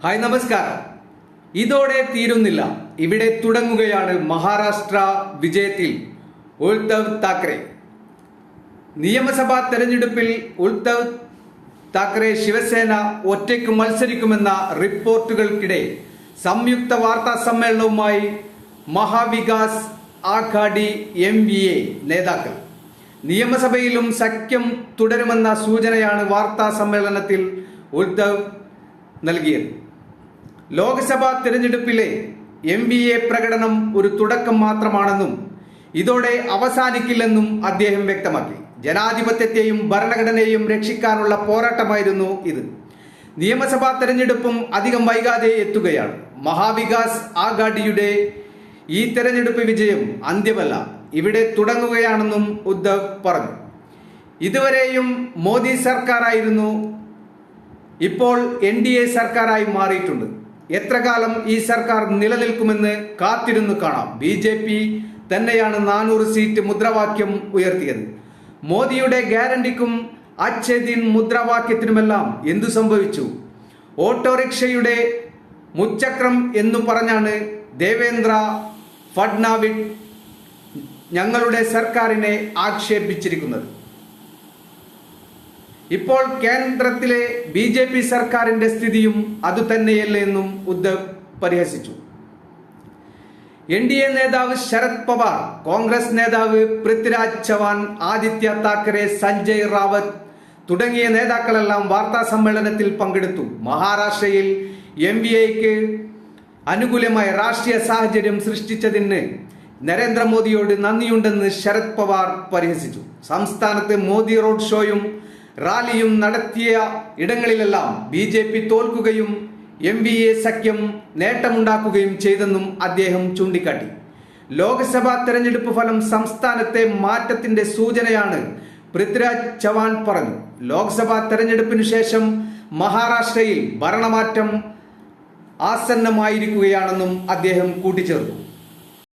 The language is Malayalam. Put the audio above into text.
ഹായ് നമസ്കാരം. ഇതോടെ തീരുന്നില്ല. ഇവിടെ തുടങ്ങുകയാണ് മഹാരാഷ്ട്ര വിജയത്തിൽ ഉദ്ധവ് താക്കറെ. നിയമസഭാ തെരഞ്ഞെടുപ്പിൽ ഉദ്ധവ് താക്കറെ ശിവസേന ഒറ്റയ്ക്ക് മത്സരിക്കുമെന്ന റിപ്പോർട്ടുകൾക്കിടെ സംയുക്ത വാർത്താ സമ്മേളനവുമായി മഹാവികാസ് ആഘാടി MVA നേതാക്കൾ. നിയമസഭയിലും സഖ്യം തുടരുമെന്ന സൂചനയാണ് വാർത്താ സമ്മേളനത്തിൽ ഉദ്ധവ് നൽകിയത്. ലോക്സഭാ തിരഞ്ഞെടുപ്പിലെ MVA പ്രകടനം ഒരു തുടക്കം മാത്രമാണെന്നും ഇതോടെ അവസാനിക്കില്ലെന്നും അദ്ദേഹം വ്യക്തമാക്കി. ജനാധിപത്യത്തെയും ഭരണഘടനയെയും രക്ഷിക്കാനുള്ള പോരാട്ടമായിരുന്നു ഇത്. നിയമസഭാ തെരഞ്ഞെടുപ്പും അധികം വൈകാതെ എത്തുകയാണ്. മഹാവികാസ് ആഘാഡിയുടെ ഈ തെരഞ്ഞെടുപ്പ് വിജയം അന്ത്യമല്ല, ഇവിടെ തുടങ്ങുകയാണെന്നും ഉദ്ധവ് പറഞ്ഞു. ഇതുവരെയും മോദി സർക്കാരായിരുന്നു, ഇപ്പോൾ NDA സർക്കാരായി മാറിയിട്ടുണ്ട്. എത്ര കാലം ഈ സർക്കാർ നിലനിൽക്കുമെന്ന് കാത്തിരുന്നു കാണാം. BJP തന്നെയാണ് 400 സീറ്റ് മുദ്രാവാക്യം ഉയർത്തിയത്. മോദിയുടെ ഗ്യാരണ്ടിക്കും അച്ഛദിൻ മുദ്രാവാക്യത്തിനുമെല്ലാം എന്തു സംഭവിച്ചു? ഓട്ടോറിക്ഷയുടെ മുച്ചക്രം എന്നു പറഞ്ഞാണ് ദേവേന്ദ്ര ഫഡ്നാവിസ് ഞങ്ങളുടെ സർക്കാരിനെ ആക്ഷേപിച്ചിരിക്കുന്നത്. ഇപ്പോൾ കേന്ദ്രത്തിലെ BJP സർക്കാരിന്റെ സ്ഥിതിയും അതുതന്നെയല്ലേ എന്നും ഉദ്ധവ് പരിഹസിച്ചു. NDA നേതാവ് ശരത് പവാർ, കോൺഗ്രസ് നേതാവ് പൃഥ്വിരാജ് ചവാൻ, ആദിത്യ താക്കറെ, സഞ്ജയ് റാവത്ത് തുടങ്ങിയ നേതാക്കളെല്ലാം വാർത്താ സമ്മേളനത്തിൽ പങ്കെടുത്തു. മഹാരാഷ്ട്രയിൽ MVAക്ക് അനുകൂലമായ രാഷ്ട്രീയ സാഹചര്യം സൃഷ്ടിച്ചതിന് നരേന്ദ്രമോദിയോട് നന്ദിയുണ്ടെന്ന് ശരത് പവാർ പരിഹസിച്ചു. സംസ്ഥാനത്ത് മോദി റോഡ് ഷോയും റാലിയും നടത്തിയ ഇടങ്ങളിലെല്ലാം BJP തോൽക്കുകയും MVA സഖ്യം നേട്ടമുണ്ടാക്കുകയും ചെയ്തെന്നും അദ്ദേഹം ചൂണ്ടിക്കാട്ടി. ലോക്സഭാ തെരഞ്ഞെടുപ്പ് ഫലം സംസ്ഥാനത്തെ മാറ്റത്തിന്റെ സൂചനയാണ് പൃഥ്വിരാജ് ചവാൻ പറഞ്ഞു. ലോക്സഭാ തെരഞ്ഞെടുപ്പിനു ശേഷം മഹാരാഷ്ട്രയിൽ ഭരണമാറ്റം ആസന്നമായിരിക്കുകയാണെന്നും അദ്ദേഹം കൂട്ടിച്ചേർത്തു.